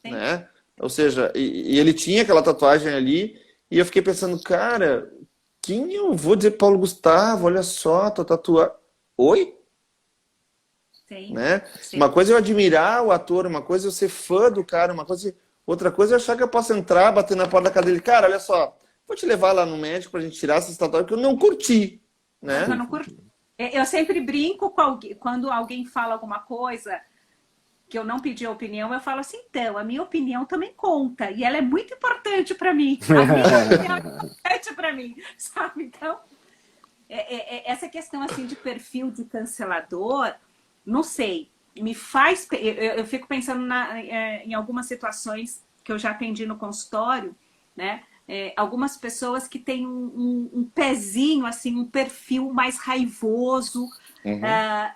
S3: né? Ou seja, e ele tinha aquela tatuagem ali, e eu fiquei pensando, cara, quem eu vou dizer Paulo Gustavo, olha só, tô tatuando. Oi?
S1: Sim.
S3: Né?
S1: Sim.
S3: Uma coisa é eu admirar o ator, uma coisa é eu ser fã do cara, outra coisa é eu achar que eu posso entrar, bater na porta da casa dele, cara, olha só, vou te levar lá no médico pra gente tirar essa tatuagem que eu não curti, né?
S1: Eu não curti. Eu sempre brinco com alguém, quando alguém fala alguma coisa que eu não pedi a opinião, eu falo assim, então, a minha opinião também conta, e ela é muito importante para mim. A minha opinião é importante para mim, sabe? Então, essa questão assim de perfil de cancelador, não sei, me faz... Eu fico pensando em algumas situações que eu já atendi no consultório, né? Algumas pessoas que têm um pezinho, assim, um perfil mais raivoso,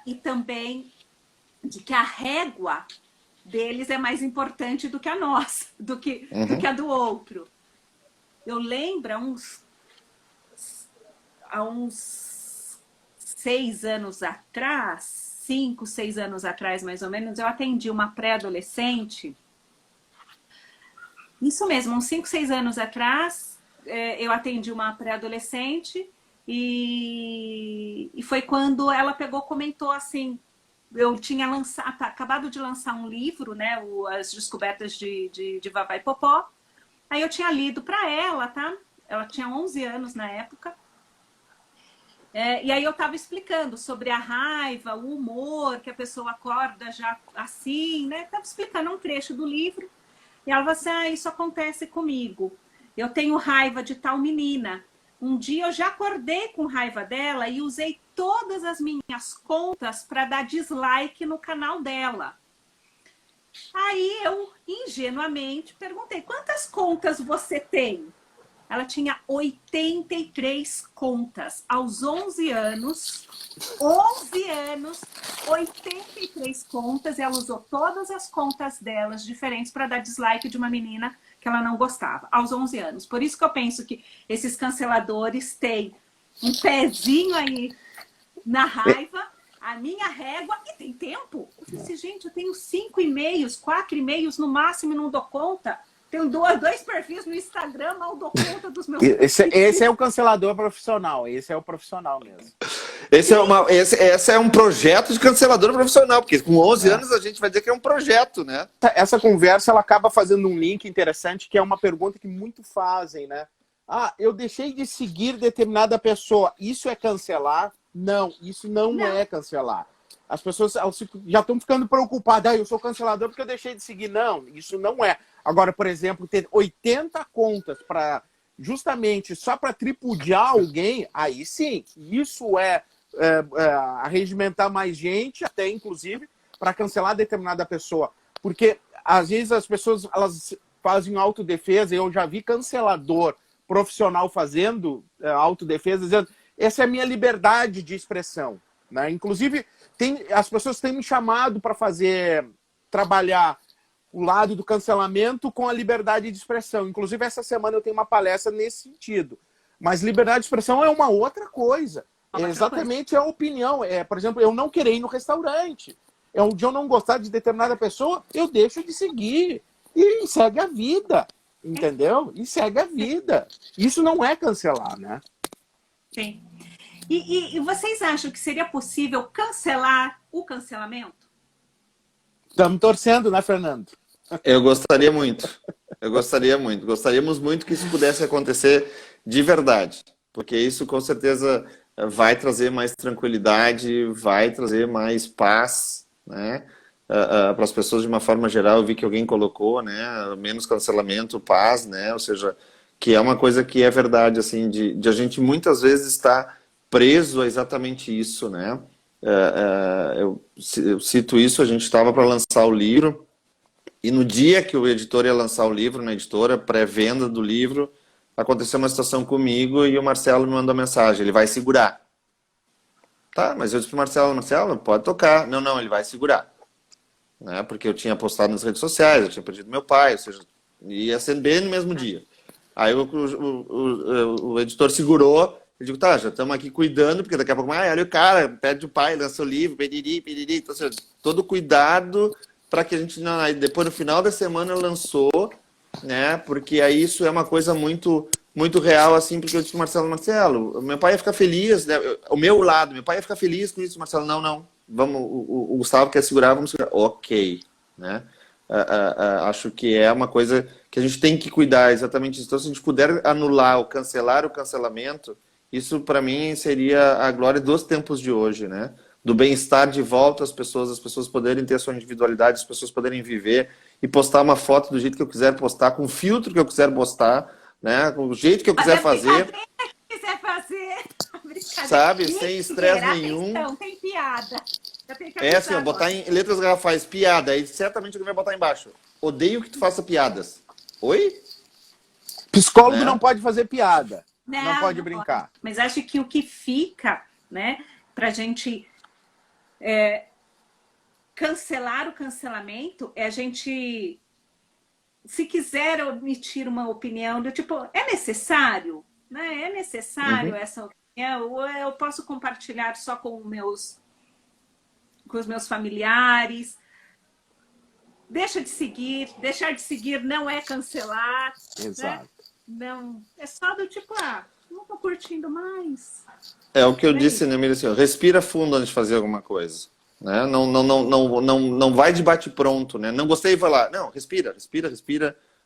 S1: e também de que a régua deles é mais importante do que a nossa, do que a do outro. Eu lembro, há uns 6 anos atrás, 5, 6 anos atrás, mais ou menos, eu atendi uma pré-adolescente. Isso mesmo, uns 5, 6 anos atrás, eu atendi uma pré-adolescente e foi quando ela comentou assim, eu tinha acabado de lançar um livro, né, As Descobertas de Vavá e Popó, aí eu tinha lido para ela, tá? Ela tinha 11 anos na época, e aí eu estava explicando sobre a raiva, o humor, que a pessoa acorda já assim, né? Estava explicando um trecho do livro. E ela falou assim, isso acontece comigo. Eu tenho raiva de tal menina. Um dia eu já acordei com raiva dela e usei todas as minhas contas para dar dislike no canal dela. Aí eu, ingenuamente, perguntei, quantas contas você tem? Ela tinha 83 contas. Aos 11 anos, 83 contas, e ela usou todas as contas delas diferentes para dar dislike de uma menina que ela não gostava, aos 11 anos. Por isso que eu penso que esses canceladores têm um pezinho aí na raiva, a minha régua, e tem tempo. Eu falei assim, gente, eu tenho 5 e-mails, 4 e-mails no máximo e não dou conta. Tenho 2 perfis no Instagram, mal dou conta dos meus
S2: esse é o cancelador profissional, esse é o profissional mesmo.
S3: Esse é um projeto de cancelador profissional, porque com 11 anos a gente vai dizer que é um projeto, né?
S2: Essa conversa, ela acaba fazendo um link interessante, que é uma pergunta que muito fazem, né? Ah, eu deixei de seguir determinada pessoa, isso é cancelar? Não, isso não é cancelar. As pessoas já estão ficando preocupadas, eu sou cancelador porque eu deixei de seguir. Não, isso não é. Agora, por exemplo, ter 80 contas para justamente só para tripudiar alguém, aí sim, isso é arregimentar mais gente, até inclusive, para cancelar determinada pessoa. Porque às vezes as pessoas elas fazem autodefesa, e eu já vi cancelador profissional fazendo autodefesa, dizendo, essa é a minha liberdade de expressão. Né? Inclusive, as pessoas têm me chamado para trabalhar o lado do cancelamento com a liberdade de expressão. Inclusive, essa semana eu tenho uma palestra nesse sentido. Mas liberdade de expressão é uma outra coisa. Exatamente a opinião. Por exemplo, eu não querer ir no restaurante. Um dia eu não gostar de determinada pessoa, eu deixo de seguir. E segue a vida. Entendeu? E segue a vida. Isso não é cancelar, né?
S1: Sim. E vocês acham que seria possível cancelar o cancelamento?
S2: Estamos torcendo, né, Fernando?
S3: Eu gostaria muito. Eu gostaria muito. Gostaríamos muito que isso pudesse acontecer de verdade. Porque isso, com certeza, vai trazer mais tranquilidade, vai trazer mais paz, né? Para as pessoas de uma forma geral. Eu vi que alguém colocou, né? Menos cancelamento, paz, né? Ou seja, que é uma coisa que é verdade, assim, de a gente muitas vezes estar preso a exatamente isso, né? Eu cito isso, a gente estava para lançar o livro, e no dia que o editor ia lançar o livro na editora, pré-venda do livro, aconteceu uma situação comigo e o Marcelo me mandou mensagem, ele vai segurar. Tá, mas eu disse pro Marcelo, pode tocar. Não, ele vai segurar. né? Porque eu tinha postado nas redes sociais, eu tinha perdido meu pai, ou seja, ia ser bem no mesmo dia. Aí o editor segurou, eu digo, tá, já estamos aqui cuidando, porque daqui a pouco, olha o cara, pede o pai, lança o livro, pediri, então, ou seja, todo cuidado para que a gente, aí depois no final da semana lançou, né? Porque aí isso é uma coisa muito real, assim, porque eu disse, Marcelo, meu pai ia ficar feliz, né? O meu lado, meu pai ia ficar feliz com isso, Marcelo, não, vamos, o Gustavo quer segurar, vamos segurar, ok, né? Acho que é uma coisa que a gente tem que cuidar, exatamente isso. Então, se a gente puder anular ou cancelar o cancelamento, isso para mim seria a glória dos tempos de hoje, né? Do bem-estar de volta às pessoas poderem ter a sua individualidade, as pessoas poderem viver e postar uma foto do jeito que eu quiser postar, com o filtro que eu quiser postar, né? Com o jeito que eu quiser fazer.
S1: Quiser fazer,
S3: sabe? Sem estresse nenhum.
S1: Atenção, tem piada.
S3: Assim, ó, botar em letras garrafais piada, aí certamente alguém vai botar embaixo. Odeio que tu faça piadas. Oi?
S2: Psicólogo não pode fazer piada. Não pode brincar.
S1: Mas acho que o que fica, né, pra gente cancelar o cancelamento é a gente, se quiser emitir uma opinião do tipo, é necessário? Né? É necessário essa opinião? Ou eu posso compartilhar só com os meus familiares? Deixar de seguir não é cancelar.
S2: Exato.
S1: Né? Não, é só do tipo, não tô curtindo mais.
S3: É o que eu disse, né, Miriam? Assim, respira fundo antes de fazer alguma coisa. Né? Não vai de bate-pronto, né? Não gostei de falar. Não, respira.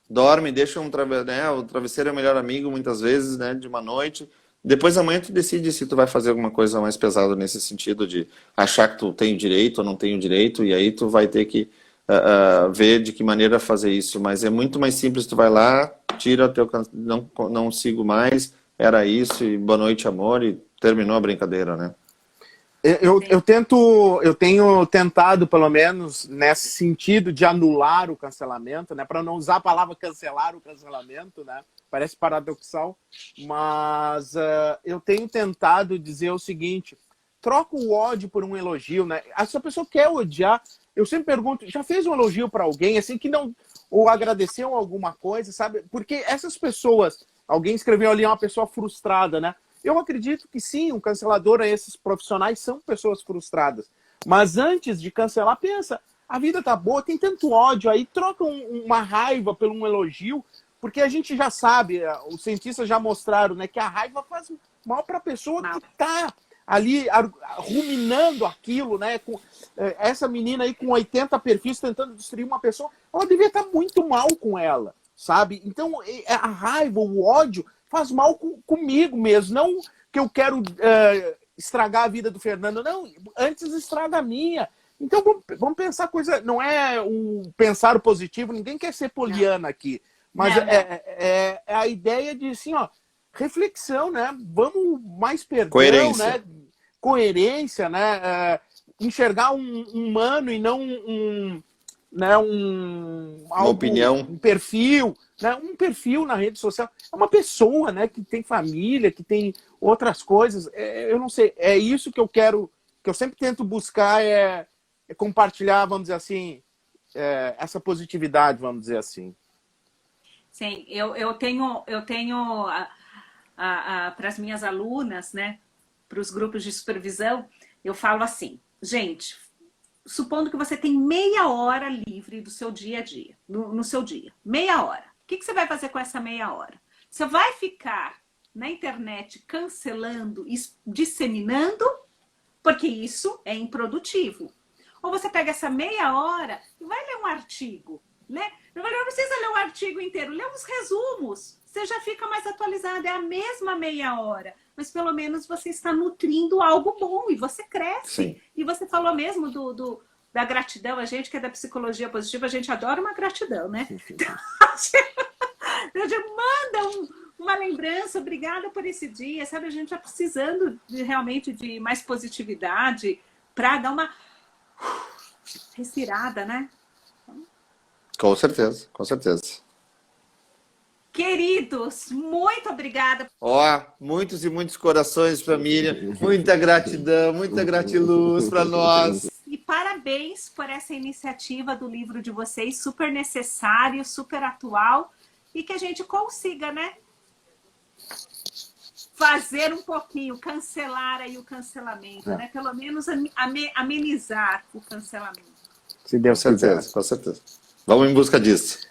S3: Dorme, deixa o travesseiro é o melhor amigo, muitas vezes, né? De uma noite. Depois amanhã tu decide se tu vai fazer alguma coisa mais pesada nesse sentido de achar que tu tem direito ou não tem o direito, e aí tu vai ter que ver de que maneira fazer isso. Mas é muito mais simples, tu vai lá, tira teu não sigo mais, era isso, e boa noite, amor, e terminou a brincadeira, né?
S2: Eu tenho tentado, pelo menos, nesse sentido de anular o cancelamento, né? Para não usar a palavra cancelar o cancelamento, né? Parece paradoxal, mas eu tenho tentado dizer o seguinte: troca o ódio por um elogio, né? Se a pessoa quer odiar, eu sempre pergunto, já fez um elogio para alguém, assim, que não, ou agradeceu alguma coisa, sabe? Porque essas pessoas, alguém escreveu ali, uma pessoa frustrada, né? Eu acredito que sim, um cancelador, esses profissionais são pessoas frustradas. Mas antes de cancelar, pensa, a vida tá boa, tem tanto ódio aí, troca uma raiva por um elogio, porque a gente já sabe, os cientistas já mostraram, né, que a raiva faz mal para a pessoa que tá ali ruminando aquilo, né? Essa menina aí com 80 perfis tentando destruir uma pessoa, ela devia estar muito mal com ela, sabe? Então, a raiva, o ódio faz mal comigo mesmo. Não que eu quero estragar a vida do Fernando, não. Antes estraga a minha. Então, vamos pensar coisa... Não é pensar o positivo, ninguém quer ser poliana aqui. Mas é a ideia de, assim, ó, reflexão, né? Vamos mais perdão,
S3: coerência.
S2: né? Coerência, né? Enxergar um humano e não
S3: uma opinião.
S2: Um perfil, né? Um perfil na rede social. É uma pessoa, né? Que tem família, que tem outras coisas. Eu não sei. É isso que eu quero, que eu sempre tento buscar, é compartilhar, vamos dizer assim, essa positividade, vamos dizer assim.
S1: Sim, eu tenho para as minhas alunas, né? Para os grupos de supervisão, eu falo assim, gente, supondo que você tem meia hora livre do seu dia a dia, no seu dia, meia hora. O que você vai fazer com essa meia hora? Você vai ficar na internet cancelando, disseminando, porque isso é improdutivo. Ou você pega essa meia hora e vai ler um artigo, né? Não precisa ler o artigo inteiro, lê uns resumos. Você já fica mais atualizado, é a mesma meia hora. Mas pelo menos você está nutrindo algo bom e você cresce.
S3: Sim.
S1: E você falou mesmo da gratidão. A gente que é da psicologia positiva, a gente adora uma gratidão, né? Então, a gente manda uma lembrança, obrigada por esse dia, sabe? A gente está precisando realmente de mais positividade para dar uma respirada, né?
S3: Com certeza, com certeza.
S1: Queridos, muito obrigada.
S3: Muitos e muitos corações para Miriam. Muita gratidão, muita gratiluz para nós.
S1: E parabéns por essa iniciativa do livro de vocês, super necessário, super atual, e que a gente consiga, né, fazer um pouquinho, cancelar aí o cancelamento, né? Pelo menos amenizar o cancelamento.
S2: Se
S3: Com
S2: Deus quiser.
S3: certeza, com certeza. Vamos em busca disso.